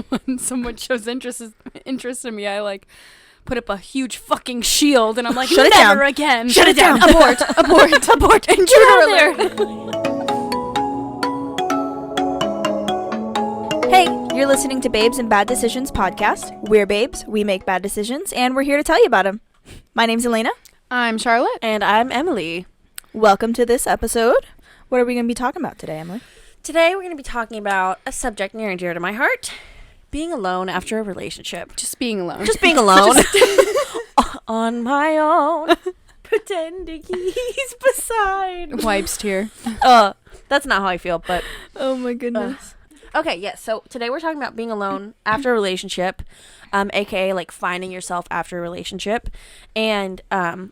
when someone shows interest in me, I like put up a huge fucking shield, and I'm like, Shut it never down. again. Shut it down. Abort. Intruder alert. Hey, you're listening to Babes and Bad Decisions podcast. We're babes, we make bad decisions, and we're here to tell you about them. My name's Elaina. I'm Charlotte. And I'm Emily. Welcome to this episode. What are we going to be talking about today, Emily? Today we're going to be talking about a subject near and dear to my heart. Being alone after a relationship. Just being alone. Just being alone. On my own. Pretending he's beside. Wipes tear. That's not how I feel, but... Oh my goodness. Okay, yes. So today we're talking about being alone after a relationship, aka like finding yourself after a relationship. And I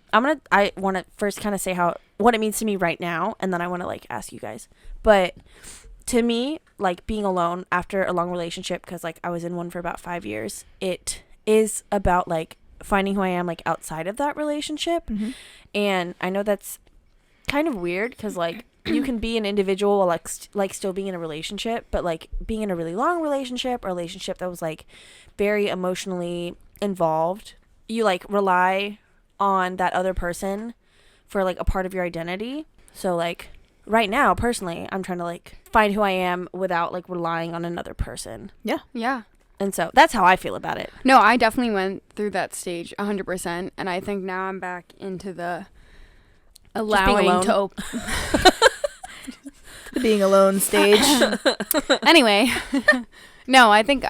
want to first kind of say what it means to me right now, and then I want to like ask you guys. But to me, like being alone after a long relationship, because like I was in one for about 5 years, it is about like finding who I am like outside of that relationship. Mm-hmm. And I know that's kind of weird because like you can be an individual while like still being in a relationship, but like being in a really long relationship or a relationship that was like very emotionally involved, you like rely on that other person for like a part of your identity. So like right now, personally, I'm trying to like find who I am without like relying on another person. Yeah. And so that's how I feel about it. No, I definitely went through that stage 100%, and I think now I'm back into the allowing alone. to open. The being alone stage. Anyway, no, I think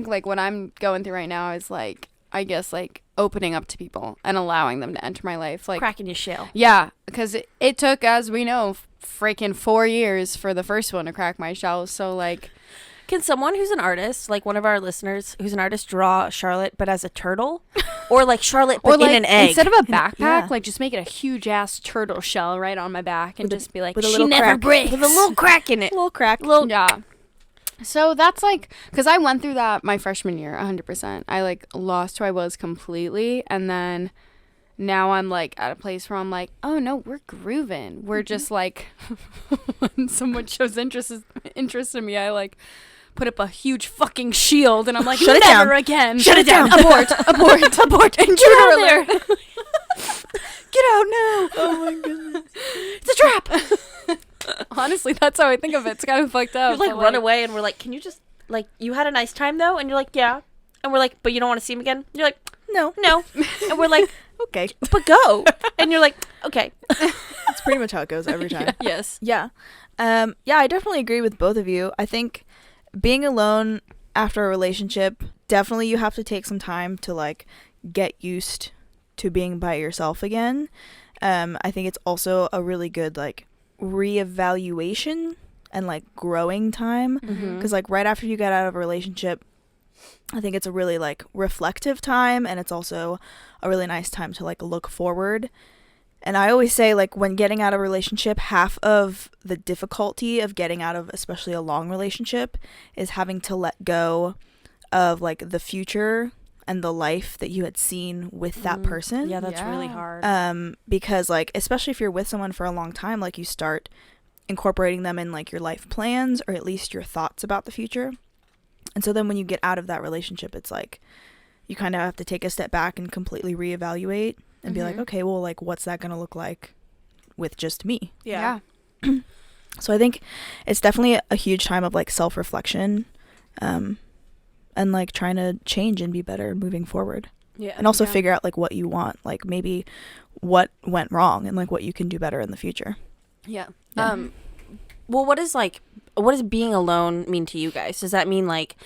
like what I'm going through right now is like, I guess like opening up to people and allowing them to enter my life, like Cracking your shell. Yeah, because it took, as we know, freaking 4 years for the first one to crack my shell. So like, Can someone who's an artist, like one of our listeners who's an artist, draw Charlotte but as a turtle? Or like Charlotte but or like in an egg? instead of a backpack, yeah. like just make it a huge ass turtle shell right on my back and just be like, with a she little never crack. breaks. With a little crack in it. Little crack. Yeah. So that's like, because I went through that my freshman year 100%. I like lost who I was completely, and then now I'm like at a place where I'm like, oh no, we're grooving. We're just like, when someone shows interest in me, I like put up a huge fucking shield, and I'm like, Shut it never down. again. Shut it down. Abort. Intruder alert. Get out now. Oh my goodness. It's a trap. Honestly, that's how I think of it. It's kind of fucked up. You like but, run away and we're like, can you just, like, you had a nice time though? And you're like, yeah. And we're like, but you don't want to see him again? And you're like, No. And we're like, Okay. but go. And you're like, okay. That's pretty much how it goes every time. Yes. Yeah. Yeah, I definitely agree with both of you. I think being alone after a relationship, definitely you have to take some time to like get used to being by yourself again. I think it's also a really good like reevaluation and like growing time, because like right after you get out of a relationship, I think it's a really like reflective time, and it's also a really nice time to like look forward. And I always say, like, when getting out of a relationship, half of the difficulty of getting out of especially a long relationship is having to let go of like the future and the life that you had seen with that person. Yeah, that's really Yeah. hard. Because like, especially if you're with someone for a long time, like you start incorporating them in like your life plans, or at least your thoughts about the future. And so then when you get out of that relationship, it's like you kind of have to take a step back and completely reevaluate and be like, okay, well, like, what's that going to look like with just me? Yeah. So I think it's definitely a huge time of like self-reflection, and like trying to change and be better moving forward. Yeah. And also Yeah. figure out like what you want, like maybe what went wrong and like what you can do better in the future. Yeah. Yeah. Well, what does being alone mean to you guys? Does that mean like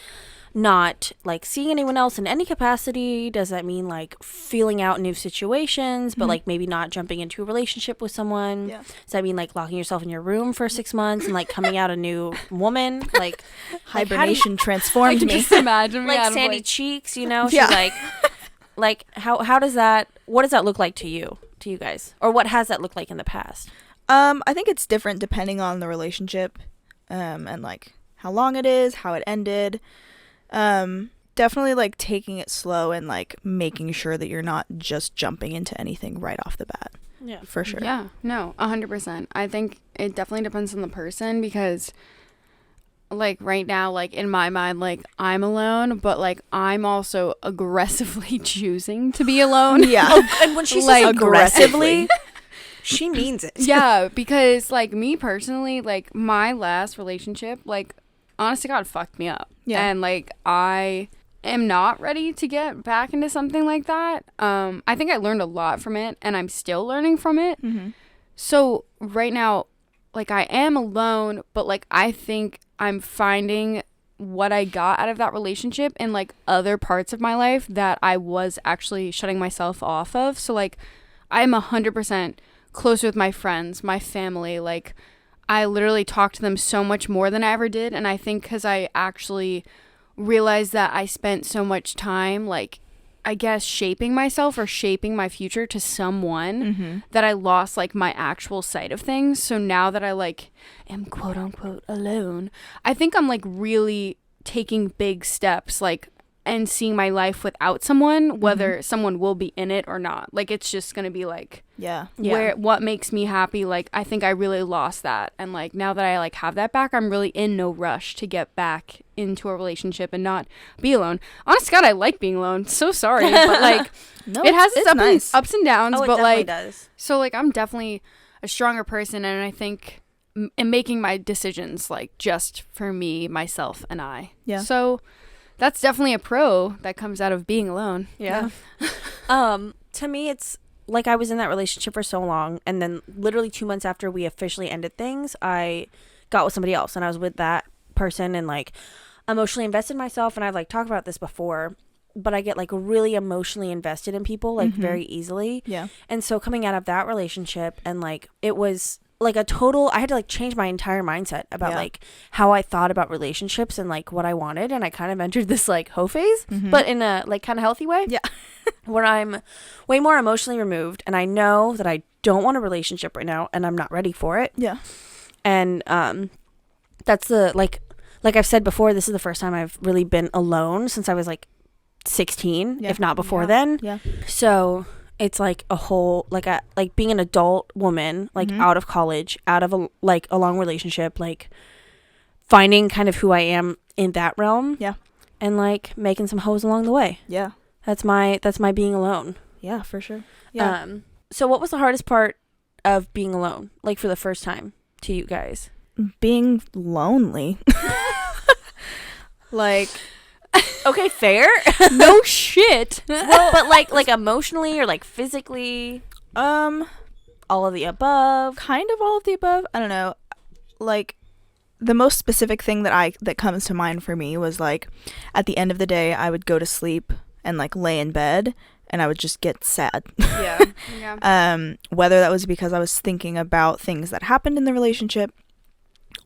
not like seeing anyone else in any capacity? Does that mean like feeling out new situations, but like maybe not jumping into a relationship with someone? Yeah. Does that mean like locking yourself in your room for 6 months and like coming out a new woman? Like Hibernation I transformed can me. just imagine me like out of, Sandy like, Cheeks, you know? She's Yeah. like how does that, what does that look like to you guys? Or what has that looked like in the past? I think it's different depending on the relationship, and like how long it is, how it ended. Definitely like taking it slow and like making sure that you're not just jumping into anything right off the bat. Yeah. For sure. Yeah, no, 100%. I think it definitely depends on the person, because like right now, like in my mind, like I'm alone, but like I'm also aggressively choosing to be alone. Yeah. Oh, and when she Like, says aggressively, she means it. Yeah, because like me personally, like my last relationship, like honest to God, fucked me up. Yeah. And like I am not ready to get back into something like that. I think I learned a lot from it, and I'm still learning from it. Mm-hmm. So right now, like I am alone, but like I think I'm finding what I got out of that relationship in like other parts of my life that I was actually shutting myself off of. So like I'm 100% close with my friends, my family. Like I literally talk to them so much more than I ever did. And I think because I actually realized that I spent so much time, like, I guess, shaping myself or shaping my future to someone that I lost, like, my actual sight of things. So now that I, like, am quote unquote alone, I think I'm, like, really taking big steps, like, and seeing my life without someone, whether someone will be in it or not. Like, it's just gonna be like, Yeah. what makes me happy. Like, I think I really lost that, and like now that I like have that back, I'm really in no rush to get back into a relationship and not be alone. Honest to God, I like being alone. So sorry, but like No, it has its nice. ups and downs. Oh, it but definitely like does. so like I'm definitely a stronger person, and I think in making my decisions like just for me, myself, and I. Yeah. So that's definitely a pro that comes out of being alone. Yeah. To me, it's like I was in that relationship for so long, and then literally 2 months after we officially ended things, I got with somebody else, and I was with that person, and like emotionally invested myself. And I've like talked about this before, but I get like really emotionally invested in people like very easily. Yeah. And so coming out of that relationship, and like it was like a total, I had to like change my entire mindset about like how I thought about relationships and like what I wanted. And I kind of entered this like hoe phase, but in a like kind of healthy way. Yeah. Where I'm way more emotionally removed, and I know that I don't want a relationship right now, and I'm not ready for it. Yeah. And that's the like I've said before, this is the first time I've really been alone since I was like 16, if not before then. Yeah. So it's like a whole like being an adult woman, like out of college, out of a long relationship, like finding kind of who I am in that realm. Yeah. And like making some hoes along the way. Yeah. That's my being alone. Yeah, for sure. Yeah. So what was the hardest part of being alone, like for the first time to you guys? Being lonely. Like, Okay, fair. No shit. Well, but like emotionally or like physically, all of the above. kind of all of the above. I don't know. Like, the most specific thing that comes to mind for me was like at the end of the day I would go to sleep and like lay in bed and I would just get sad. Yeah. Yeah. Whether that was because I was thinking about things that happened in the relationship,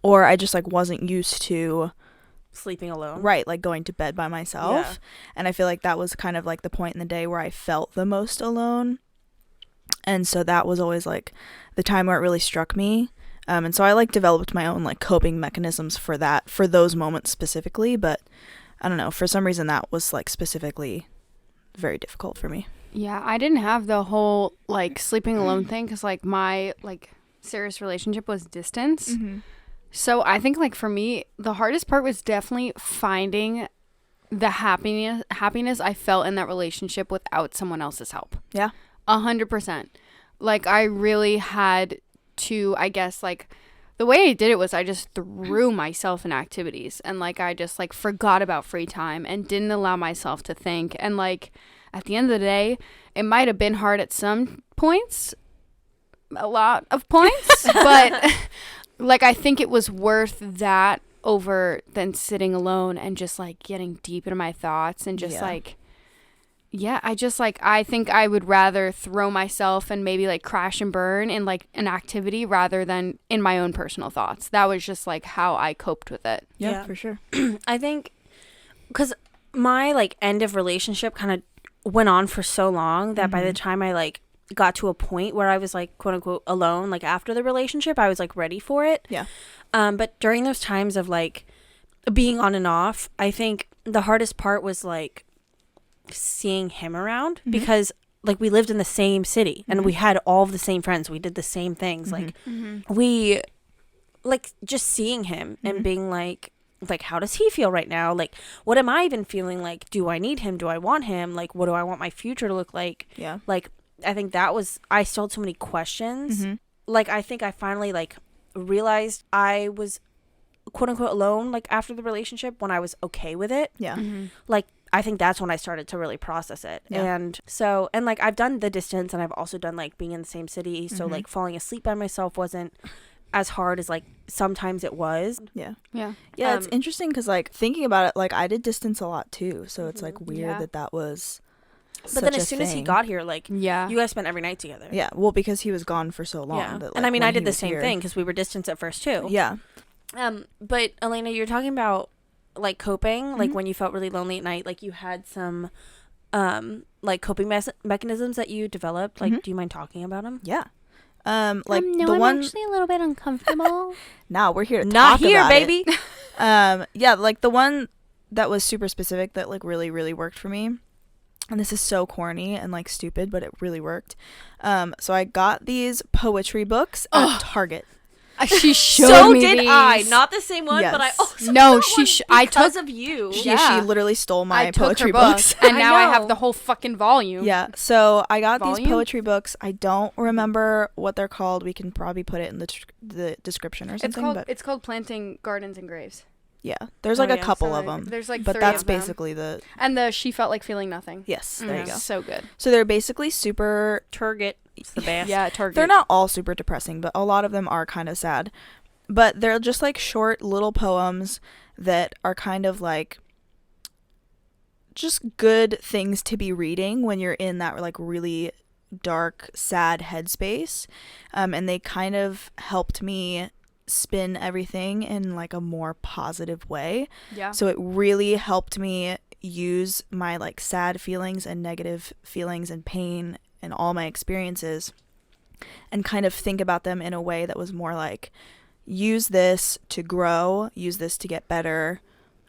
or I just like wasn't used to Sleeping alone. like going to bed by myself. And I feel like that was kind of like the point in the day where I felt the most alone. And so that was always like the time where it really struck me. And so I like developed my own like coping mechanisms for those moments specifically, but I don't know, for some reason that was like specifically very difficult for me. Yeah, I didn't have the whole like sleeping alone thing because like my like serious relationship was distance. So I think like for me the hardest part was definitely finding the happiness I felt in that relationship without someone else's help. Yeah. 100%. Like I really had to, I guess, like the way I did it was I just threw myself in activities, and like I just like forgot about free time and didn't allow myself to think. And like at the end of the day, it might have been hard at some points, a lot of points, but like I think it was worth that over than sitting alone and just like getting deep into my thoughts and just I think I would rather throw myself and maybe like crash and burn in like an activity rather than in my own personal thoughts. That was just like how I coped with it. Yeah. For sure. I think because my like end of relationship kind of went on for so long that by the time I like got to a point where I was like quote unquote alone, like after the relationship, I was like ready for it. Yeah. But during those times of like being on and off, I think the hardest part was like seeing him around because like we lived in the same city and we had all of the same friends. We did the same things. Like we like just seeing him and being like, like, how does he feel right now? Like, what am I even feeling? Like, do I need him? Do I want him? Like, what do I want my future to look like? Yeah. Like, I think I still had so many questions. Mm-hmm. Like, I think I finally, like, realized I was, quote unquote, alone, like, after the relationship, when I was okay with it. Yeah. Mm-hmm. Like, I think that's when I started to really process it. Yeah. And so, and like, I've done the distance, and I've also done, like, being in the same city. So, Mm-hmm. like, falling asleep by myself wasn't as hard as, like, sometimes it was. Yeah. Yeah. Yeah, it's Um, interesting because, like, thinking about it, like, I did distance a lot too, so it's like weird Yeah. that was. But then as soon as he got here, like, Yeah. you guys spent every night together. Yeah, well, because he was gone for so long. Yeah. That, And I like, mean, when I he did the was same here- thing because we were distance at first too. Yeah. But Elena, you're talking about, like, coping, like, Mhm. when you felt really lonely at night, like, you had some, like, coping mechanisms that you developed. Like, Mhm. do you mind talking about them? Yeah. Like no, the I'm one. actually a little bit uncomfortable. Now we're here to Not talk here, about it. baby. Yeah, like the one that was super specific that like really, really worked for me. And this is so corny and like stupid, but it really worked. So I got these poetry books at Target. She showed So me did these. I. Not the same one, but I Yes. also No, got she one sh- I because took- of you. She Yeah. literally stole my I took poetry her book, books. and I now I know. have the whole fucking volume. Yeah, so I got these Volume? poetry books. I don't remember what they're called. We can probably put it in the description or something. It's called Planting Gardens and Graves. Yeah, there's Oh, like a yeah. couple So, of like, them, There's like but three that's of them. basically the And the She Felt Like Feeling Nothing. yes. There you Mhm. go. So good. So they're basically super. Target. It's the best. Yeah, Target. They're not all super depressing, but a lot of them are kind of sad. But they're just like short little poems that are kind of like just good things to be reading when you're in that like really dark, sad headspace. And they kind of helped me spin everything in like a more positive way. Yeah. So it really helped me use my like sad feelings and negative feelings and pain and all my experiences and kind of think about them in a way that was more like use this to grow, use this to get better,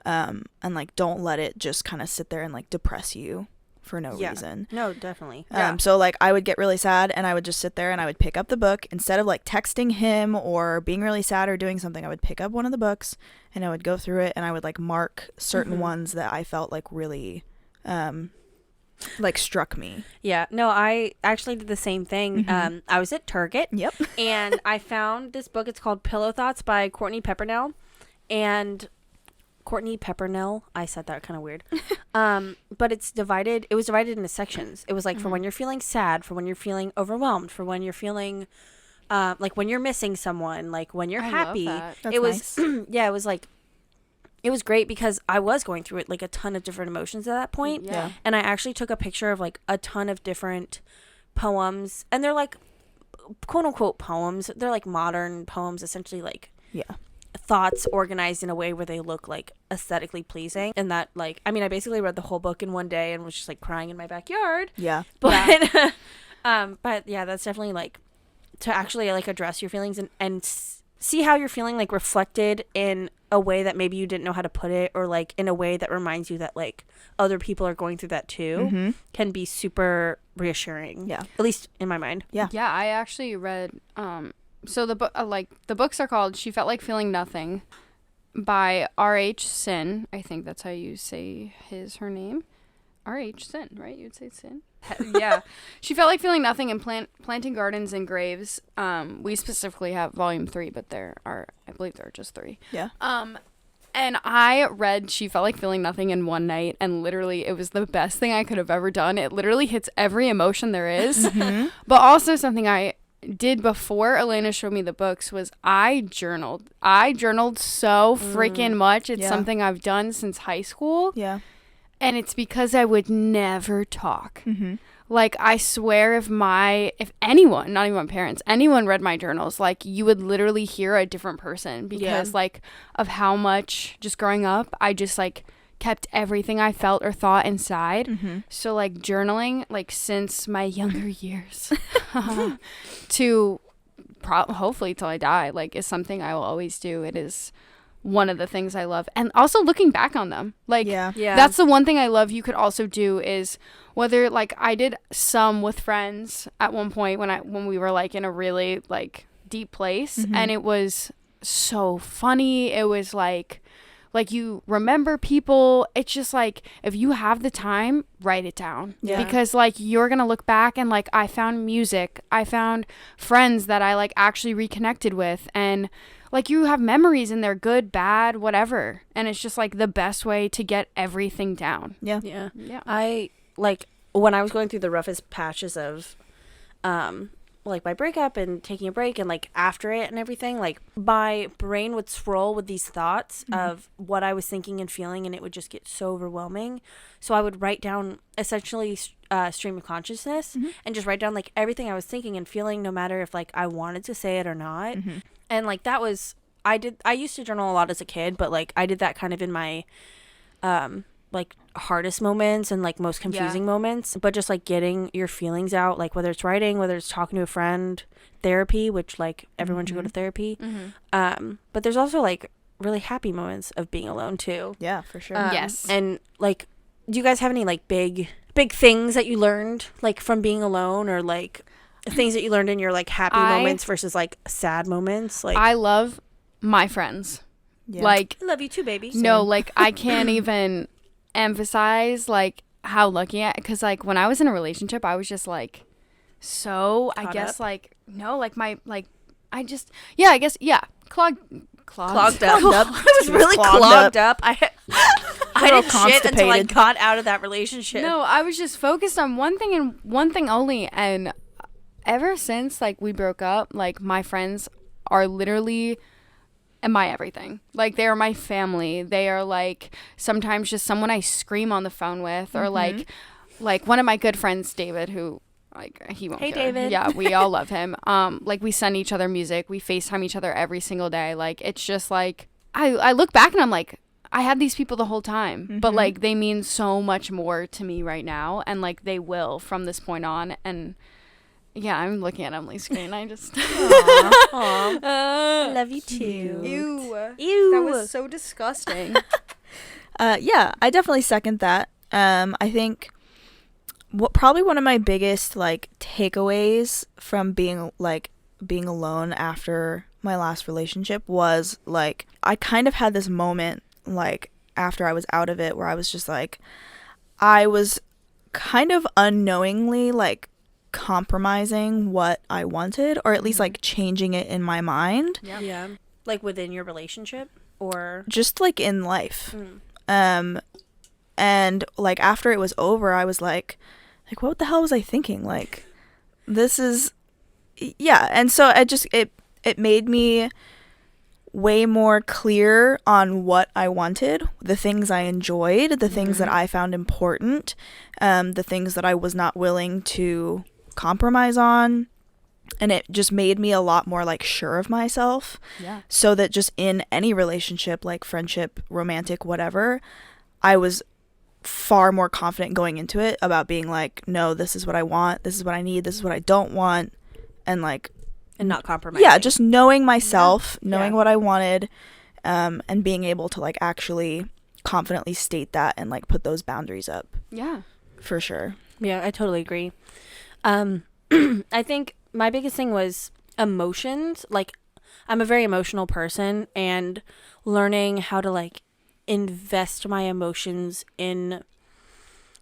and like don't let it just kind of sit there and like depress you for no Yeah. reason. No, definitely. Yeah. So like I would get really sad and I would just sit there and I would pick up the book instead of like texting him or being really sad or doing something. I would pick up one of the books and I would go through it and I would like mark certain Mhm. ones that I felt like really like struck me. Yeah. No, I actually did the same thing. Mhm. I was at Target. Yep. And I found this book. It's called Pillow Thoughts by Courtney Peppernell. And Courtney Peppernell, I said that kind of weird. But it was divided into sections. It was like for when you're feeling sad, for when you're feeling overwhelmed, for when you're feeling like when you're missing someone, like when you're I happy. love that. That's It was nice. yeah, it was like it was great because I was going through it like a ton of different emotions at that point. Yeah. And I actually took a picture of like a ton of different poems, and they're like quote unquote poems. They're like modern poems, essentially, like Yeah. thoughts organized in a way where they look like aesthetically pleasing. And that, like, I mean, I basically read the whole book in one day and was just like crying in my backyard. Yeah. But but yeah, that's definitely like to actually like address your feelings and see how you're feeling like reflected in a way that maybe you didn't know how to put it, or like in a way that reminds you that like other people are going through that too, Mm-hmm. can be super reassuring. Yeah. At least in my mind. Yeah. Yeah, I actually read so the book like the books are called She Felt Like Feeling Nothing by R.H. Sin. I think that's how you say her name. R.H. Sin, right? You'd say Sin? Yeah. She Felt Like Feeling Nothing and Planting Gardens and Graves. We specifically have volume 3, but I believe there are just 3. Yeah. And I read She Felt Like Feeling Nothing in one night, and literally it was the best thing I could have ever done. It literally hits every emotion there is. Mm-hmm. But also something I did before Elaina showed me the books was I journaled. I journaled so freaking much. It's Yeah. something I've done since high school. Yeah. And it's because I would never talk. Mm-hmm. Like, I swear if anyone, not even my parents, anyone read my journals, like, you would literally hear a different person because, like, of how much, just growing up, I just, like, kept everything I felt or thought inside. Mm-hmm. So, like, journaling, like, since my younger years to hopefully till I die, like, is something I will always do. It is one of the things I love. And also looking back on them. Like, Yeah. that's the one thing I love you could also do is whether, like, I did some with friends at one point when we were, like, in a really, like, deep place. Mhm. And it was so funny. It was, like, like you remember people. It's just like, if you have the time, write it down. Yeah. Because like you're gonna look back and like, I found music, I found friends that I like actually reconnected with, and like you have memories and they're good, bad, whatever, and it's just like the best way to get everything down. Yeah. Yeah. I like when I was going through the roughest patches of like my breakup and taking a break and like after it and everything, like my brain would swirl with these thoughts of what I was thinking and feeling, and it would just get so overwhelming. So I would write down essentially stream of consciousness and just write down like everything I was thinking and feeling, no matter if like I wanted to say it or not. And like that was, I used to journal a lot as a kid, but like I did that kind of in my like hardest moments and like most confusing moments, but just like getting your feelings out, like whether it's writing, whether it's talking to a friend, therapy, which like everyone should go to therapy. But there's also like really happy moments of being alone too. Yeah, for sure. Yes. And like, do you guys have any like big things that you learned like from being alone, or like things that you learned in your like happy moments versus like sad moments? Like, I love my friends. Yeah. Like, I love you too, baby. no, like I can't even emphasize like how lucky I, because like when I was in a relationship, I was just like clogged Clogged up. up. I was really clogged up. I didn't shit until I constipated. got out of that relationship. No, I was just focused on one thing and one thing only, and ever since like we broke up, like my friends are literally my everything. Like they are my family. They are like sometimes just someone I scream on the phone with, or like one of my good friends, David, who like he won't Hey, care. David. Yeah, we all love him. Like we send each other music, we FaceTime each other every single day. Like it's just like I look back and I'm like, I had these people the whole time, but like they mean so much more to me right now, and like they will from this point on. And yeah, I'm looking at Emily's screen. I just Aw. I love you too. Ew. That was so disgusting. Yeah, I definitely second that. I think probably one of my biggest like takeaways from being alone after my last relationship was like I kind of had this moment like after I was out of it where I was just like, I was kind of unknowingly like compromising what I wanted, or at least like changing it in my mind. Yeah. Like within your relationship, or Just like in life. And like after it was over, I was like what the hell was I thinking? Like this is and so it made me way more clear on what I wanted, the things I enjoyed, the things that I found important, the things that I was not willing to compromise on. And it just made me a lot more like sure of myself. Yeah. So that just in any relationship, like friendship, romantic, whatever, I was far more confident going into it about being like, no, this is what I want, this is what I need, this is what I don't want, and like, and not compromising. yeah, just knowing myself, knowing what I wanted, and being able to like actually confidently state that and like put those boundaries up. Yeah. For sure. Yeah, I totally agree. I think my biggest thing was emotions. Like, I'm a very emotional person, and learning how to like invest my emotions in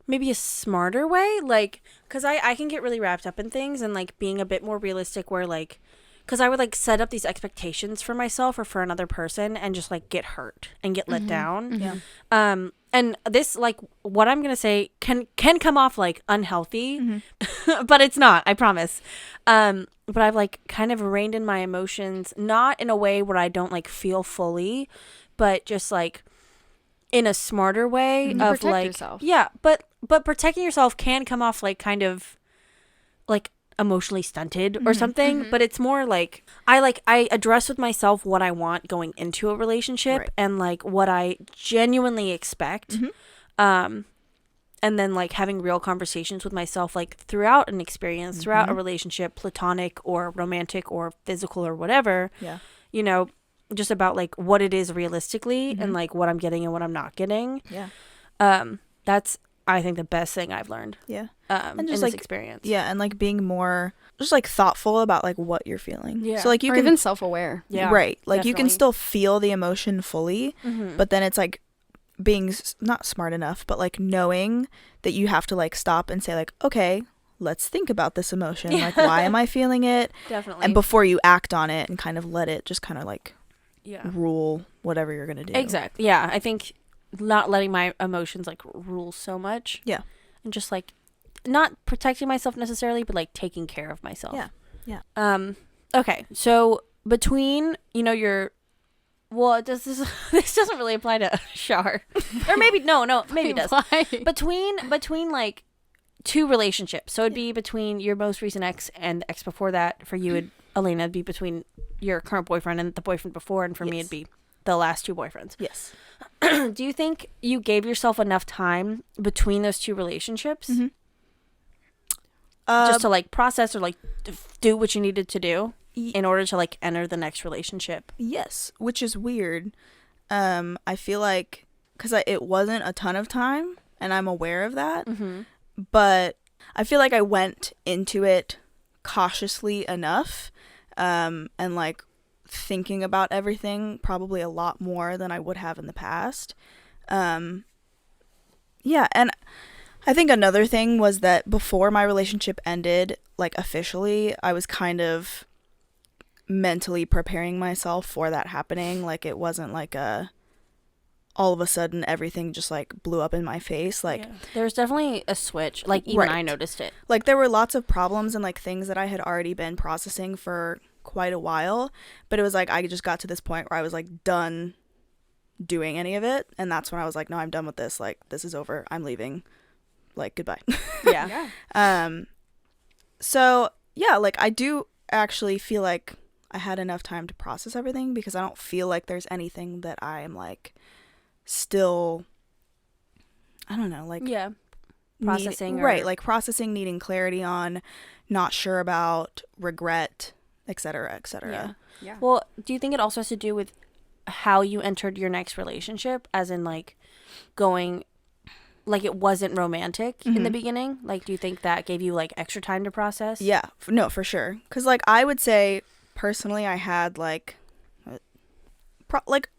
maybe a smarter way, like, because I can get really wrapped up in things, and like being a bit more realistic where like, because I would like set up these expectations for myself or for another person and just like get hurt and get let down. Yeah. And this, like, what I'm gonna say can come off like unhealthy, but it's not, I promise. But I've like kind of reined in my emotions, not in a way where I don't like feel fully, but just like in a smarter way of protect like yourself. Yeah, but protecting yourself can come off like kind of like emotionally stunted or something, but it's more like I address with myself what I want going into a relationship, Right. and like what I genuinely expect, and then like having real conversations with myself like throughout an experience, throughout a relationship, platonic or romantic or physical or whatever, Yeah. you know, just about like what it is realistically and like what I'm getting and what I'm not getting. Yeah. That's I think, the best thing I've learned. Yeah. And just in this experience. Yeah, and like being more just like thoughtful about like what you're feeling. Yeah. So like you or can even self-aware. Yeah. right. Like you can definitely. still feel the emotion fully, but then it's like being not smart enough, but like knowing that you have to like stop and say like, okay, let's think about this emotion. Like, why am I feeling it? Definitely. And before you act on it and kind of let it just kind of like yeah. rule whatever you're gonna do. Exactly. Yeah. I think not letting my emotions like rule so much. Yeah. And just like not protecting myself necessarily, but like taking care of myself. Yeah. Yeah. Okay. So between, you know, your, well, this doesn't really apply to Shar, or maybe maybe it does. Why? Between like two relationships. So it'd be between your most recent ex and the ex before that. For you, Elaina, it'd be between your current boyfriend and the boyfriend before, and for me, it'd be the last two boyfriends. Yes. Do you think you gave yourself enough time between those two relationships just to like process or like do what you needed to do in order to like enter the next relationship? Yes, which is weird. I feel like because it wasn't a ton of time, and I'm aware of that, but I feel like I went into it cautiously enough, and like thinking about everything probably a lot more than I would have in the past. Yeah, and I think another thing was that before my relationship ended, like officially, I was kind of mentally preparing myself for that happening. Like it wasn't like all of a sudden everything just like blew up in my face. Like there's definitely a switch. Like even I noticed it. Like there were lots of problems and like things that I had already been processing for quite a while, but it was like I just got to this point where I was like done doing any of it, and that's when I was like, no, I'm done with this. Like this is over. I'm leaving. Like goodbye. Yeah. So yeah, like I do actually feel like I had enough time to process everything, because I don't feel like there's anything that I am like still, I don't know, like processing like processing, needing clarity on, not sure about, regret, etc., etc. Yeah. Well, do you think it also has to do with how you entered your next relationship, as in like going, like it wasn't romantic in the beginning? Like, do you think that gave you like extra time to process? Yeah, no, for sure. Because like I would say personally, I had like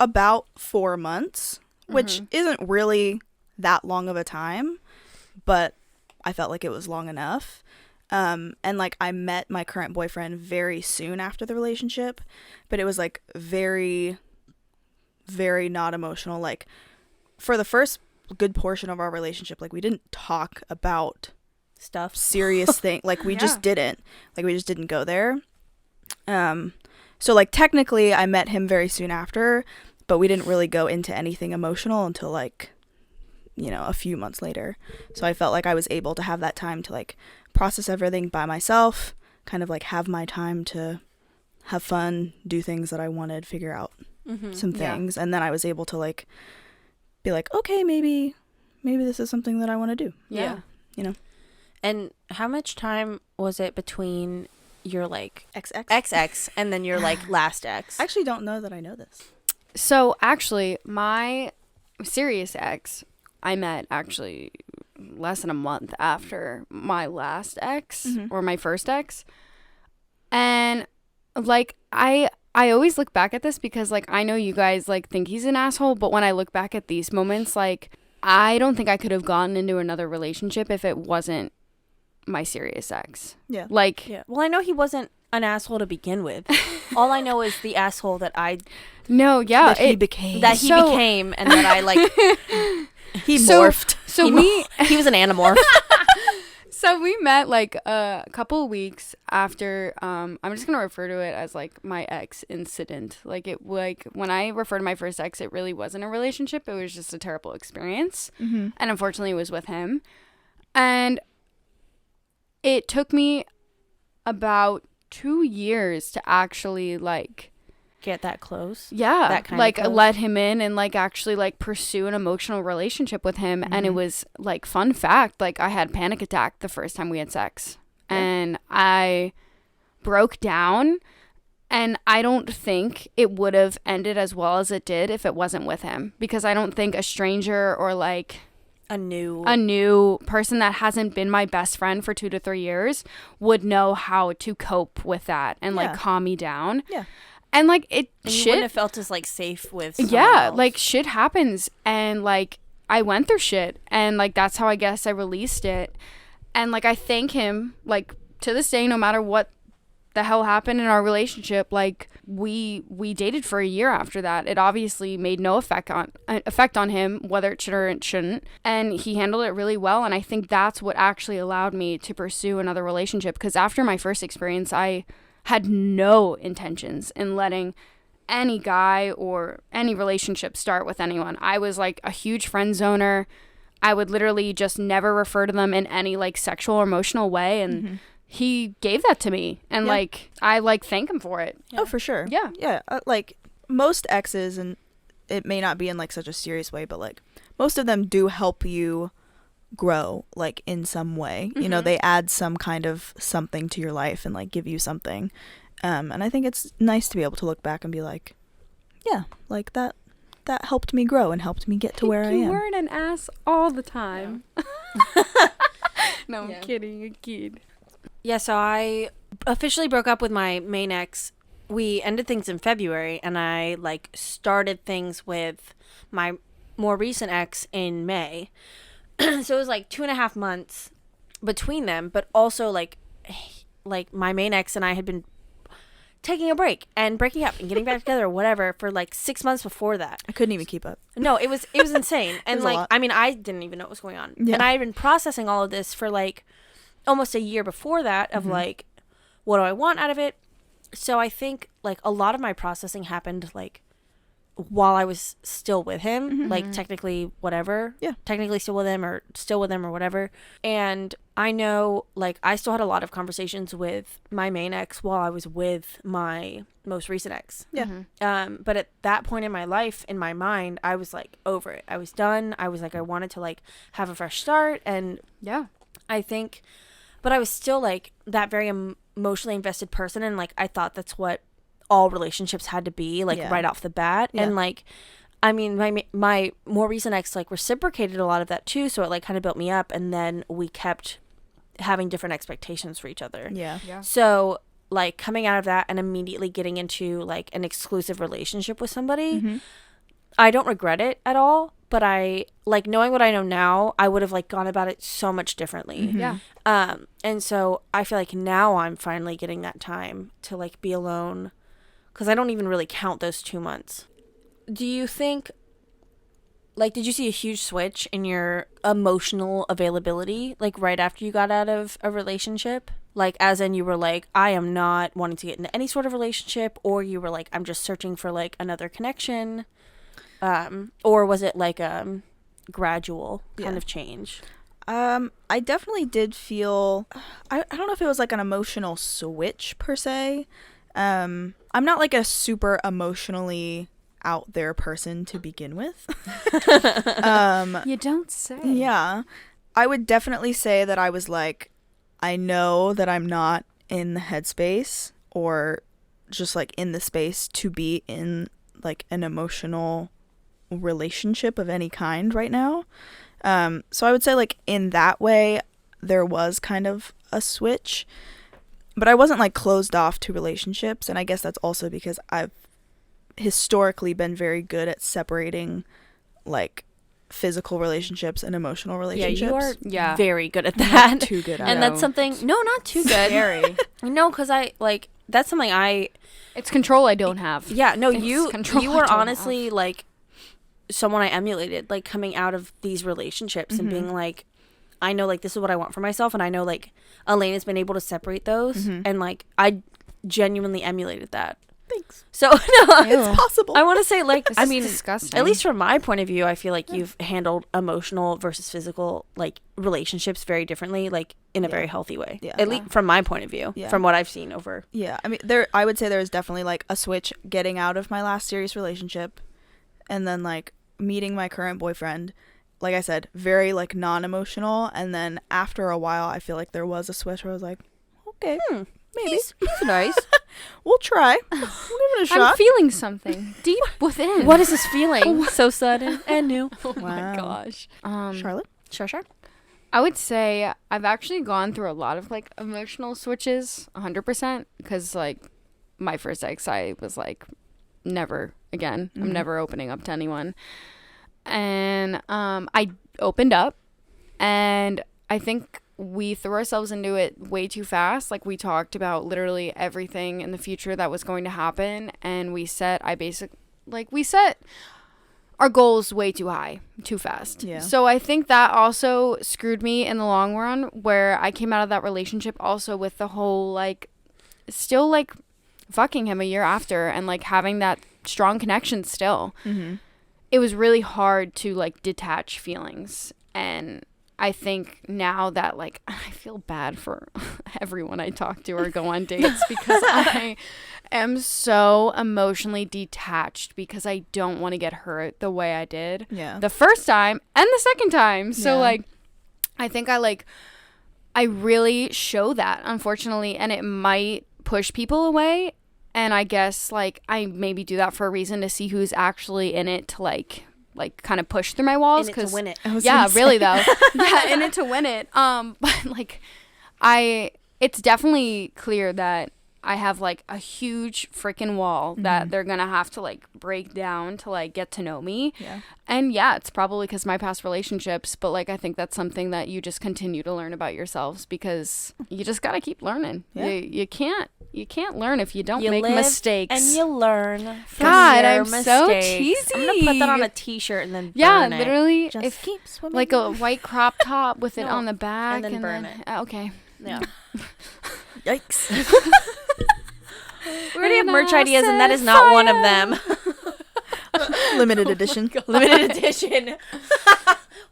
about 4 months, which isn't really that long of a time, but I felt like it was long enough. And like I met my current boyfriend very soon after the relationship, but it was like very, very not emotional. Like for the first good portion of our relationship, like we didn't talk about Stuff. serious thing. Like we just didn't. Like we just didn't go there. So like technically I met him very soon after, but we didn't really go into anything emotional until like, you know, a few months later. So I felt like I was able to have that time to like process everything by myself, kind of like have my time to have fun, do things that I wanted, figure out some things. And then I was able to like be like, okay, maybe this is something that I want to do. Yeah. You know? And how much time was it between your like XX and then your like last ex? I actually don't know that I know this. So actually, my serious ex, I met actually less than a month after my last ex or my first ex. And like I always look back at this because like I know you guys like think he's an asshole, but when I look back at these moments, like I don't think I could have gotten into another relationship if it wasn't my serious ex. Yeah. Like Well, I know he wasn't an asshole to begin with. All I know is the asshole that That he became. became, and that I like He morphed. So he was an animorph. So we met like a couple of weeks after. I'm just gonna refer to it as like my ex incident. Like it, like when I refer to my first ex, it really wasn't a relationship. It was just a terrible experience, and unfortunately, it was with him. And it took me about 2 years to actually like Get that close. Yeah, That kind like of close. let him in and like actually like pursue an emotional relationship with him. And it was like, fun fact, like I had panic attack the first time we had sex, and I broke down, and I don't think it would have ended as well as it did if it wasn't with him, because I don't think a stranger or like a new person that hasn't been my best friend for 2 to 3 years would know how to cope with that and like calm me down. Yeah. And like and you wouldn't have felt as like safe with someone else. Like shit happens, and like I went through shit, and like that's how I guess I released it. And like I thank him, like to this day, no matter what the hell happened in our relationship, like we dated for a year after that. It obviously made no effect on him, whether it should or it shouldn't, and he handled it really well. And I think that's what actually allowed me to pursue another relationship, because after my first experience, I had no intentions in letting any guy or any relationship start with anyone. I was like a huge friend zoner. I would literally just never refer to them in any like sexual or emotional way, and he gave that to me, and like I like thank him for it. Oh, for sure. Yeah. Like most exes, and it may not be in like such a serious way, but like most of them do help you grow like in some way. You know, they add some kind of something to your life and like give you something. And I think it's nice to be able to look back and be like, yeah, like that helped me grow and helped me get to where I am. You weren't an ass all the time. No, I'm kidding. A kid. Yeah, so I officially broke up with my main ex. We ended things in February, and I like started things with my more recent ex in May. So it was like 2.5 months between them, but also like my main ex and I had been taking a break and breaking up and getting back together or whatever for like 6 months before that. I couldn't even keep up. No, it was insane. And like, I mean, I didn't even know what was going on. Yeah. And I had been processing all of this for like almost a year before that of like, what do I want out of it? So I think like a lot of my processing happened like while I was still with him, like technically whatever. Yeah. Technically still with him or whatever. And I know like I still had a lot of conversations with my main ex while I was with my most recent ex. Yeah. But at that point in my life, in my mind, I was like over it. I was done. I was like, I wanted to like have a fresh start. And I think, but I was still like that very emotionally invested person. And like, I thought that's what all relationships had to be like right off the bat. And like, I mean, my more recent ex like reciprocated a lot of that too. So it like kind of built me up, and then we kept having different expectations for each other. Yeah. So like coming out of that and immediately getting into like an exclusive relationship with somebody, I don't regret it at all, but I like knowing what I know now, I would have like gone about it so much differently. And so I feel like now I'm finally getting that time to like be alone, because I don't even really count those 2 months. Do you think, like, did you see a huge switch in your emotional availability, like, right after you got out of a relationship? Like, as in you were like, I am not wanting to get into any sort of relationship, or you were like, I'm just searching for, like, another connection? Or was it, like, a gradual kind of change? I definitely did feel, I don't know if it was, like, an emotional switch, per se. I'm not like a super emotionally out there person to begin with. You don't say. Yeah. I would definitely say that I was like, I know that I'm not in the headspace or just like in the space to be in like an emotional relationship of any kind right now. So I would say like in that way, there was kind of a switch. But I wasn't, like, closed off to relationships, and I guess that's also because I've historically been very good at separating, like, physical relationships and emotional relationships. Yeah, you are very good at that. Not too good at and it. that's something, no, not too good. Very. No, because I, like, that's something it's control I don't have. Yeah, no, it's you control were honestly, like, someone I emulated, like, coming out of these relationships and being like, I know, like, this is what I want for myself, and I know, like, Elena's been able to separate those, and, like, I genuinely emulated that. Thanks. So, no, it's possible. I want to say, like, I mean, disgusting. At least from my point of view, I feel like you've handled emotional versus physical, like, relationships very differently, like, in a very healthy way. Yeah. At least from my point of view, from what I've seen over. Yeah, I mean, I would say there was definitely, like, a switch getting out of my last serious relationship, and then, like, meeting my current boyfriend. Like I said, very, like, non-emotional. And then after a while, I feel like there was a switch where I was like, okay, maybe. He's nice. We'll try. We'll give it a shot. I'm feeling something deep within. What is this feeling? So sudden and new. Oh my gosh. Charlotte? Sure. I would say I've actually gone through a lot of like emotional switches, 100%, because like my first ex, I was like, never again. I'm never opening up to anyone. And I opened up, and I think we threw ourselves into it way too fast. Like, we talked about literally everything in the future that was going to happen, and we set our goals way too high, too fast. Yeah. So I think that also screwed me in the long run, where I came out of that relationship also with the whole like still like fucking him a year after, and like having that strong connection still. It was really hard to like detach feelings. And I think now that like I feel bad for everyone I talk to or go on dates, because I am so emotionally detached, because I don't want to get hurt the way I did the first time and the second time. So like I think I really show that, unfortunately, and it might push people away. And I guess like I maybe do that for a reason, to see who's actually in it, to like kind of push through my walls. In it to win it. Yeah, really though. Yeah, in it to win it. But like it's definitely clear that I have like a huge freaking wall that they're gonna have to like break down to like get to know me. Yeah. And yeah, it's probably because my past relationships, but like I think that's something that you just continue to learn about yourselves, because you just gotta keep learning. Yeah. You can't learn if you don't You make live mistakes. and you learn from God, your I'm so mistakes. cheesy. I'm gonna put that on a t-shirt and then Yeah, burn it. literally. Just If keep swimming. like a white crop top with it No, on the back, and then burn it. Okay. Yeah. Yikes. We already have merch ideas, and that is not one of them. Limited edition. Limited edition.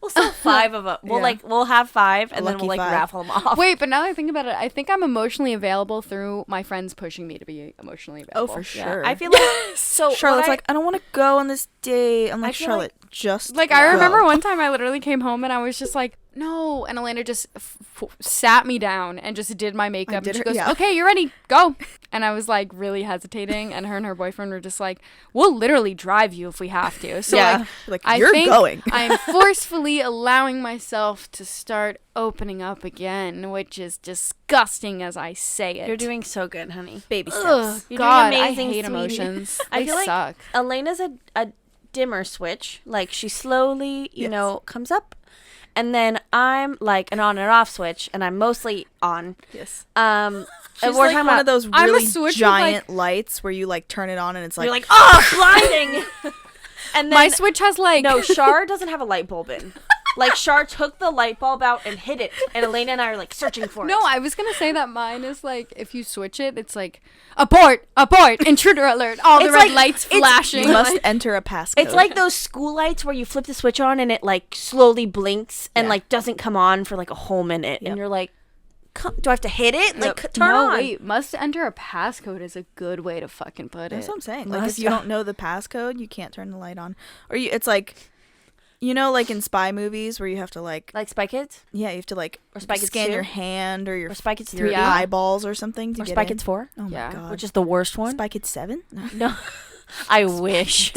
We'll sell 5 of them. We'll have 5, and then lucky we'll 5. raffle them off. Wait, but now that I think about it, I think I'm emotionally available through my friends pushing me to be emotionally Oh, available. for Yeah. sure. I feel like so. Charlotte's what like, I don't want to go on this date. I'm I like, feel Charlotte, just Like, I remember go. one time I literally came home and I was just like, no. And Elaina just sat me down and just did my makeup. did And she her- goes, yeah. okay, you're ready. Go. And I was like really hesitating. And her and her boyfriend were just like, we'll literally drive you if we have to. So Yeah. Like, I you're think going. I'm forcefully allowing myself to start opening up again, which is disgusting as I say it. You're doing so good, honey. Baby steps. Ugh, You're God, doing I amazing, hate sweetie. emotions. I They feel like suck. Elena's a dimmer switch. Like, she slowly, you Yes. know, comes up. And then I'm like an on and off switch, and I'm mostly on. Yes. And She's we're like talking one about of those I'm a really switch with, giant lights where you like turn it on and it's like, you're like, oh, blinding. And then My switch has like no, Shar doesn't have a light bulb in. Like, Shar took the light bulb out and hid it, and Elaina and I are like searching for it. No, I was gonna say that mine is like if you switch it, it's like abort, intruder alert, all the It's red like- lights it's- flashing. you must enter a passcode. It's like those school lights where you flip the switch on and it like slowly blinks and Yeah. like doesn't come on for like a whole minute, Yep. and you're like, do I have to hit it? Like, Yep. turn no, on. wait, must enter a passcode is a good way to fucking put That's it. what I'm saying. Like, Must- if you don't know the passcode, you can't turn the light on. Or it's like, you know, like in spy movies where you have to like, Like Spy Kids yeah, you have to like or Spy Kids scan 2? your hand or your or Spy Kids your 3 Yeah. eyeballs or something to or get Spy in. Kids 4, Oh Yeah. my god. which is the worst one. Spy Kids 7? No. No, I wish.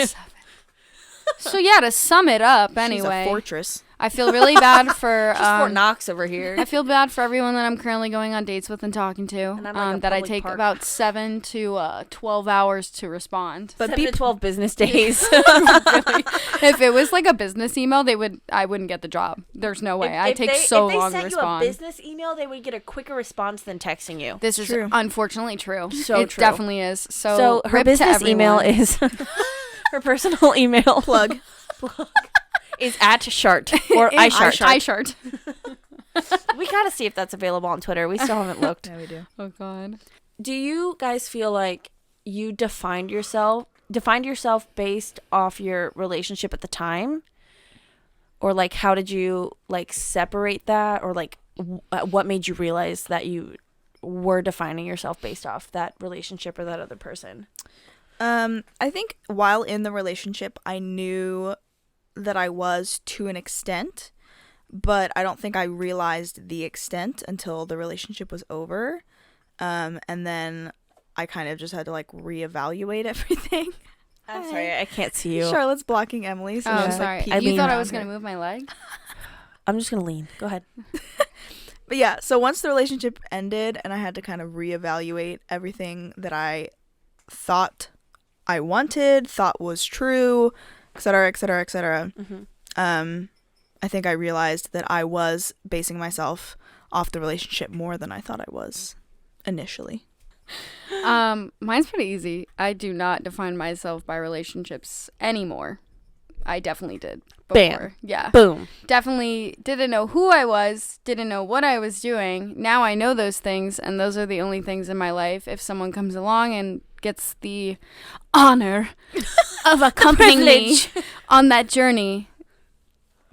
So yeah, to sum it up, She's a anyway, fortress. I feel really bad for Just Fort Knox over here. I feel bad for everyone that I'm currently going on dates with and talking to. And I'm like a that I public take park. about 7 to 12 hours to respond. But 7 to 12 business days. Really. If it was like a business email, I wouldn't get the job. There's no way. I take so long to If they sent respond. you a business email, they would get a quicker response than texting you. This is True. unfortunately true. So it true. definitely is. So, So her rip to business email everyone. is her personal email Plug. is at Shart or In iShart. iShart. We gotta see if that's available on Twitter. We still haven't looked. Yeah, we do. Oh god. Do you guys feel like you defined yourself based off your relationship at the time, or like how did you like separate that, or like what made you realize that you were defining yourself based off that relationship or that other person? I think while in the relationship, I knew that I was to an extent, but I don't think I realized the extent until the relationship was over. And then I kind of just had to like reevaluate everything. I'm sorry, I can't see you. Charlotte's blocking Emily, so Oh, she's sorry. like I You lean thought I around was gonna her. move my leg? I'm just gonna lean. Go ahead. But yeah, so once the relationship ended and I had to kind of reevaluate everything that I thought I wanted, thought was true, etc., etc., etc. I think I realized that I was basing myself off the relationship more than I thought I was initially. Mine's pretty easy. I do not define myself by relationships anymore. I definitely did before. Bam. Yeah. Boom. Definitely didn't know who I was, didn't know what I was doing. Now I know those things, and those are the only things in my life. If someone comes along and gets the honor of accompanying me on that journey,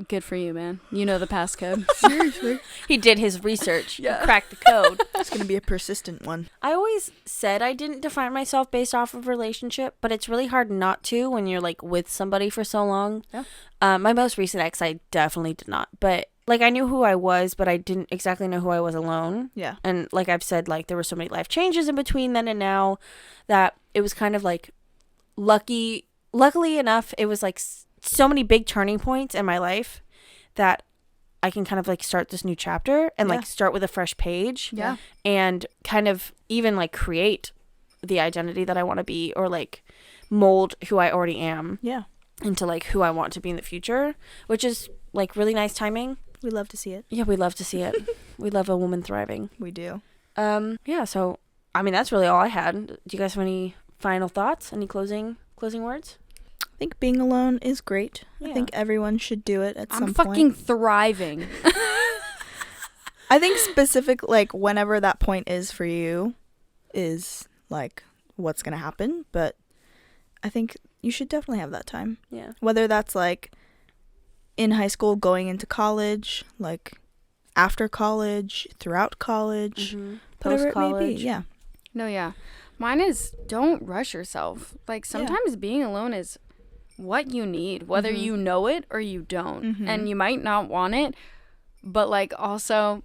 good for you, man. You know the passcode. Seriously. He did his research. Yeah. He cracked the code. It's going to be a persistent one. I always said I didn't define myself based off of relationship, but it's really hard not to when you're like with somebody for so long. Yeah. My most recent ex, I definitely did not. But like I knew who I was, but I didn't exactly know who I was alone. Yeah. And like I've said, like there were so many life changes in between then and now that it was kind of like luckily enough, it was like so many big turning points in my life that I can kind of like start this new chapter and like start with a fresh page. Yeah. And kind of even like create the identity that I want to be, or like mold who I already am Yeah. into like who I want to be in the future, which is like really nice timing. We love to see it. Yeah, we love to see it. We love a woman thriving. We do. Yeah, so I mean that's really all I had. Do you guys have any final thoughts? Any closing words? I think being alone is great. Yeah. I think everyone should do it at some I'm point. fucking thriving. I think specific, like, whenever that point is for you is, like, what's going to happen. But I think you should definitely have that time. Yeah. Whether that's, like, in high school, going into college, like, after college, throughout college, whatever it may be. Yeah. No, yeah. Mine is don't rush yourself. Like, sometimes being alone is what you need, whether you know it or you don't. And you might not want it, but, like, also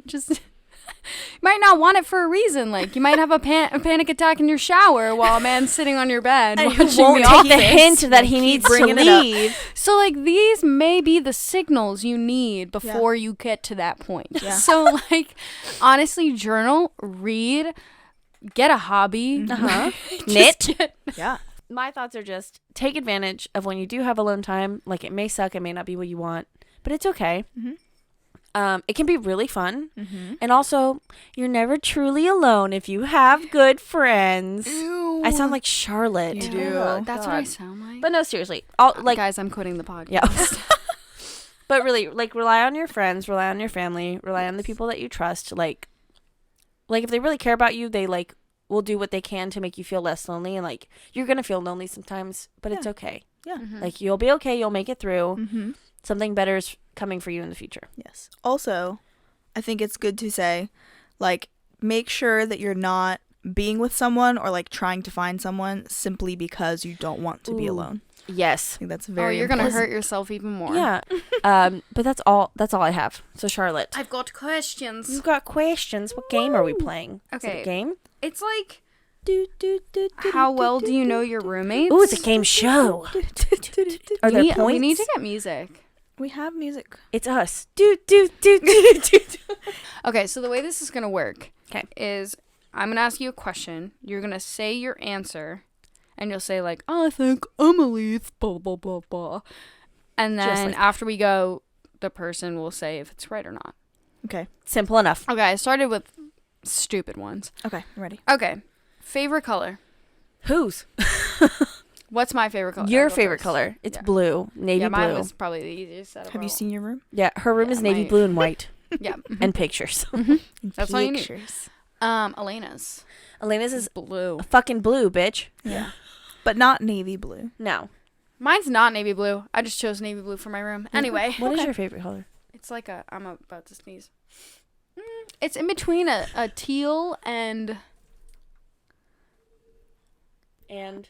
just you might not want it for a reason. Like, you might have a panic attack in your shower while a man's sitting on your bed And you watching won't The take the Office. hint that he needs to bringing it up. leave. So, like, these may be the signals you need before you get to that point. Yeah. So, like, honestly, journal, read, get a hobby. Knit. Yeah. My thoughts are just take advantage of when you do have alone time. Like, it may suck, it may not be what you want, but it's okay. It can be really fun. And also, you're never truly alone if you have good friends. Ew. I sound like Charlotte. You do. Oh, That's what I God. sound like. But no, seriously. All, like, Guys, I'm quitting the podcast. yeah. But really, like, rely on your friends, rely on your family, rely on the people that you trust. Like if they really care about you, they, like, will do what they can to make you feel less lonely. And, like, you're going to feel lonely sometimes, but it's okay. Yeah. Like, you'll be okay. You'll make it through. Mm-hmm. Something better is coming for you in the future. Yes. Also, I think it's good to say, like, make sure that you're not being with someone or, like, trying to find someone simply because you don't want to be Ooh. alone. Yes. I think that's Oh, very you're gonna important. hurt yourself even more. Yeah. But that's all I have. So, Charlotte, I've got questions. you've got questions. What game are we playing? Is it Okay. a game? It's like, Do, do, do, do, how do, well do, do you do, know your roommates? Ooh, it's a game show. Are there points? We need to get music. We have music. It's us. Do, do, do, do, do, do. Okay, so the way this is gonna work 'Kay. is I'm gonna ask you a question. You're gonna say your answer, and you'll say like, "I think Emily's blah blah blah blah," and Just then like after we go, the person will say if it's right or not. Okay. Simple enough. Okay, I started with stupid ones. Okay. I'm ready. Okay, favorite color. Whose? What's my favorite color? Your I'll go favorite first. color. It's Yeah. blue. Navy Yeah, mine blue. was probably the easiest out of Have you all. seen your room? Yeah, her room Yeah, is navy my- blue and white. Yeah. And pictures. That's all you need. Pictures. Elena's Elena's is blue. fucking blue, bitch. Yeah. But not navy blue. No. Mine's not navy blue. I just chose navy blue for my room. Anyway, What is Okay. your favorite color? it's like a. I'm about to sneeze. It's in between a teal and And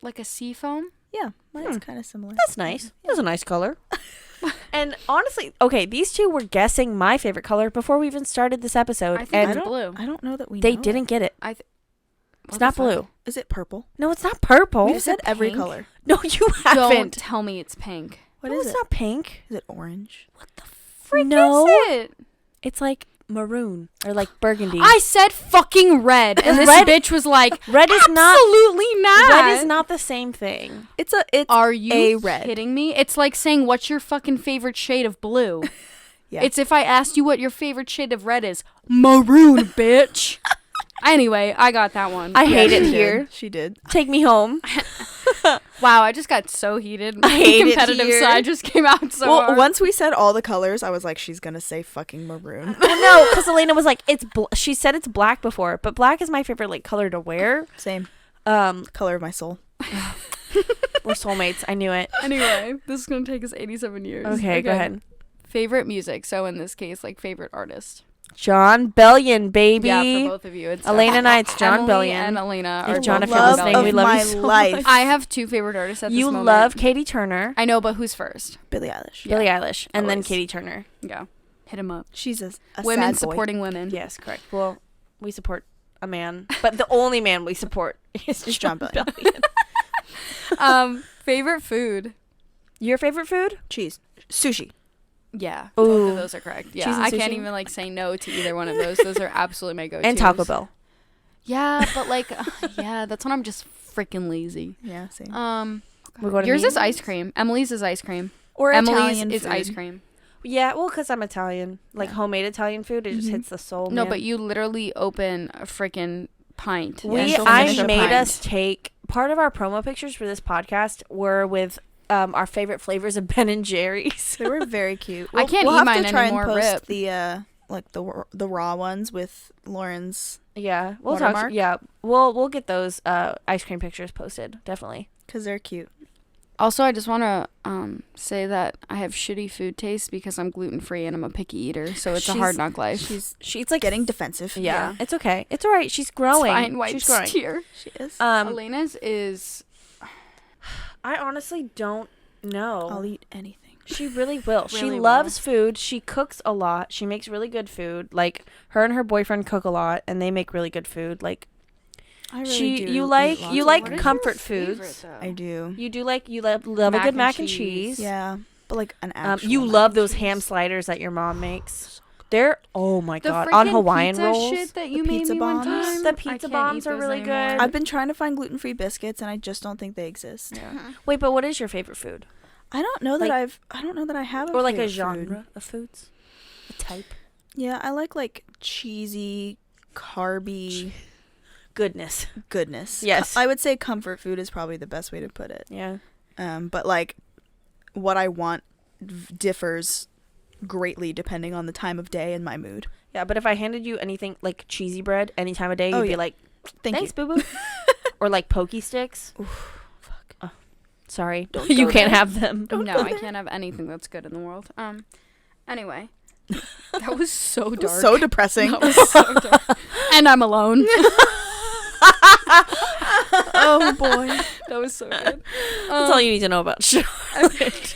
like a sea foam. Yeah. Mine's kind of similar. that's nice. That's a nice color. And honestly, okay, these two were guessing my favorite color before we even started this episode, I think and it's blue. I don't know that we they know. didn't get it. What It's the not fuck? blue. Is it purple? No, it's not purple. We've said every pink? color. No, you Don't haven't. tell me it's pink. What No, is it's it? not pink. Is it orange? Frick No. is it? It's like maroon or like burgundy. I said fucking red, and this Red- bitch was like, red is not. absolutely not. Red is not the same thing. It's Are you a red. kidding me? It's like saying, what's your fucking favorite shade of blue? Yeah. It's if I asked you what your favorite shade of red is. Maroon, bitch. Anyway, I got that one. I hate it she here. Did. She did. Take me home. Wow, I just got so heated. I hate it competitive here. side just came out so Well, hard. once we said all the colors, I was like, she's gonna say fucking maroon. Well, no, because Elaina was like, she said it's black before, but black is my favorite like color to wear. Same. Um, Color of my soul. we're soulmates. I knew it. Anyway, this is going to take us 87 years. Okay, go ahead. Favorite music. So in this case, like favorite artist. John Bellion, baby. Yeah, for both of you. It's Elaina and I, it's John Emily Bellion. and Elena If are John, both if you're love listening, of we love my you so life. much. I have two favorite artists at this You moment. love Katie Turner, I know, but who's first? Billie Eilish. Billie Eilish, and then Always. Katie Turner. Yeah. Hit him up. She's a Women sad boy. supporting women. Yes, correct. Well, we support a man, but the only man we support is John John Bellion. Bellion. Favorite food? Your favorite food? Cheese. Sushi. Yeah. Both Ooh. of those are correct. Yeah. Cheese and I can't sushi? even like say no to either one of those. Those are absolutely my go-tos. And Taco Bell. Yeah, but like, yeah, that's when I'm just freaking lazy. Yeah, same. We're going to Yours meet- is ice cream. Emily's is ice cream. Or Emily's Italian is food. ice cream. Yeah, well, because I'm Italian. Like Yeah. homemade Italian food, it just Mhm. hits the soul. No, man. but you literally open a freaking pint. and she'll I finish a made pint. us take part of our promo pictures for this podcast were with our favorite flavors of Ben and Jerry's. They were very cute. I can't we'll eat have mine to try anymore, and post rip. the like the raw ones with Lauren's Yeah, we'll talk. Watermark? Yeah, we'll get those ice cream pictures posted. Definitely. because they're cute. Also, I just want to say that I have shitty food taste because I'm gluten free and I'm a picky eater. So it's a She's- hard knock life. She's like Getting defensive. Yeah, it's okay. It's all right. She's growing. It's fine. Wipes She's growing. tear. She is. Elena's is. I honestly don't know. I'll eat anything. She really will. She Really loves food. She cooks a lot. She makes really good food. Like her and her boyfriend cook a lot, and they make really good food. Like I really she, do. you eat like lots you of like What food. is comfort your foods. favorite, though? I do. You do like you love a Mac good and mac and cheese. cheese. Yeah, but like an actual. You mac love and those cheese. ham sliders that your mom makes. They're oh my The god on freaking Hawaiian pizza rolls. shit that you The made pizza me one bombs. time. The I pizza can't bombs eat are those really anymore. good. I've been trying to find gluten-free biscuits, and I just don't think they exist. Yeah. Wait, but what is your favorite food? I don't know that Like- I don't know that I have. Or like a favorite genre food. of foods? A type? Yeah, I like cheesy, carby Goodness. goodness. Yes. I would say comfort food is probably the best way to put it. Yeah. But like, what I want differs greatly depending on the time of day and my mood. Yeah, but if I handed you anything like cheesy bread any time of day, you'd Oh, be yeah. like, Thank thanks, you. boo boo. Or like pokey sticks. Fuck. Sorry. Don't You go can't there. have them. No, I can't have anything that's good in the world. Anyway, that was so It was dark. so depressing. That was so dark. And I'm alone. Oh boy. That was so good. That's all you need to know about Charlotte.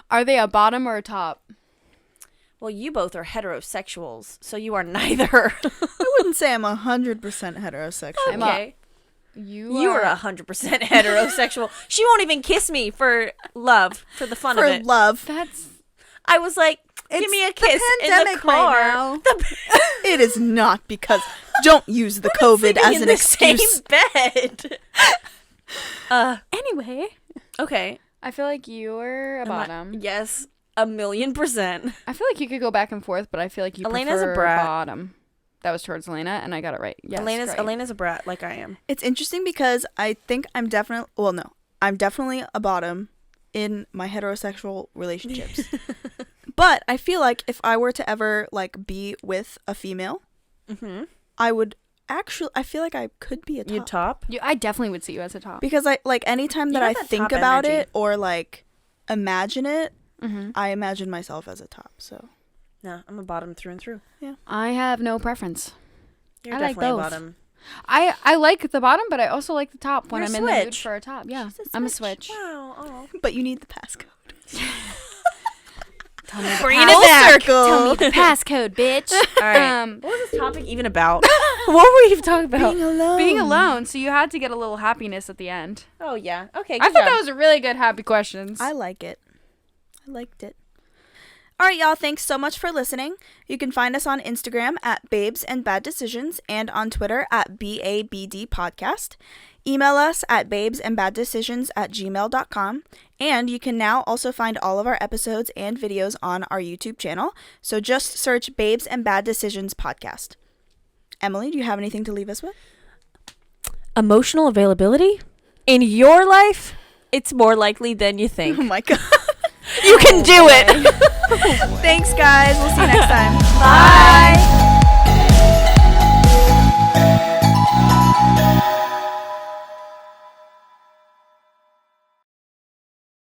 Are they a bottom or a top? Well, you both are heterosexuals, so you are neither. I wouldn't say I'm 100% heterosexual. I'm a- Okay. You are are 100% heterosexual. She won't even kiss me for love, for the fun For of it. love. That's I was like, give It's me a the kiss in the pandemic right car. now. It is not because don't use the COVID Sleeping as in an the excuse. same bed. anyway. Okay. I feel like you're a Am I- bottom. Yes, 1,000,000%. I feel like you could go back and forth, but I feel like you Elena's a prefer brat. bottom. That was towards Elaina, and I got it right. Yes, great. Elena's a brat like I am. It's interesting because I think I'm definitely I'm definitely a bottom in my heterosexual relationships. But I feel like if I were to ever like be with a female, Mm-hmm. I would actually I feel like I could be a top. You top? I definitely would see you as a top. Because I like anytime that You I got that think top about energy. it or like imagine it, Mm-hmm. I imagine myself as a top. So No, I'm a bottom through and through. I have no preference. You're I like definitely both. a bottom. I like the bottom, but I also like the top when You're I'm a in the mood switch. for a top. Yeah, She's I'm a switch. Wow. Oh. but you need the passcode. Tell me Bringing the it back. circle. Tell me the passcode, bitch. All right. What was this topic even about? What were we even talking about? Being alone. Being alone, so you had to get a little happiness at the end. Oh yeah. Okay. I thought that was a really good happy questions. I like it. I liked it. All right, y'all. Thanks so much for listening. You can find us on Instagram at Babes and Bad Decisions and on Twitter at BABD Podcast. Email us at babesandbaddecisions@gmail.com. And you can now also find all of our episodes and videos on our YouTube channel. So just search Babes and Bad Decisions Podcast. Emily, do you have anything to leave us with? Emotional availability in your life. It's more likely than you think. Oh my God. You can do it. Thanks, guys. We'll see you next time. Bye.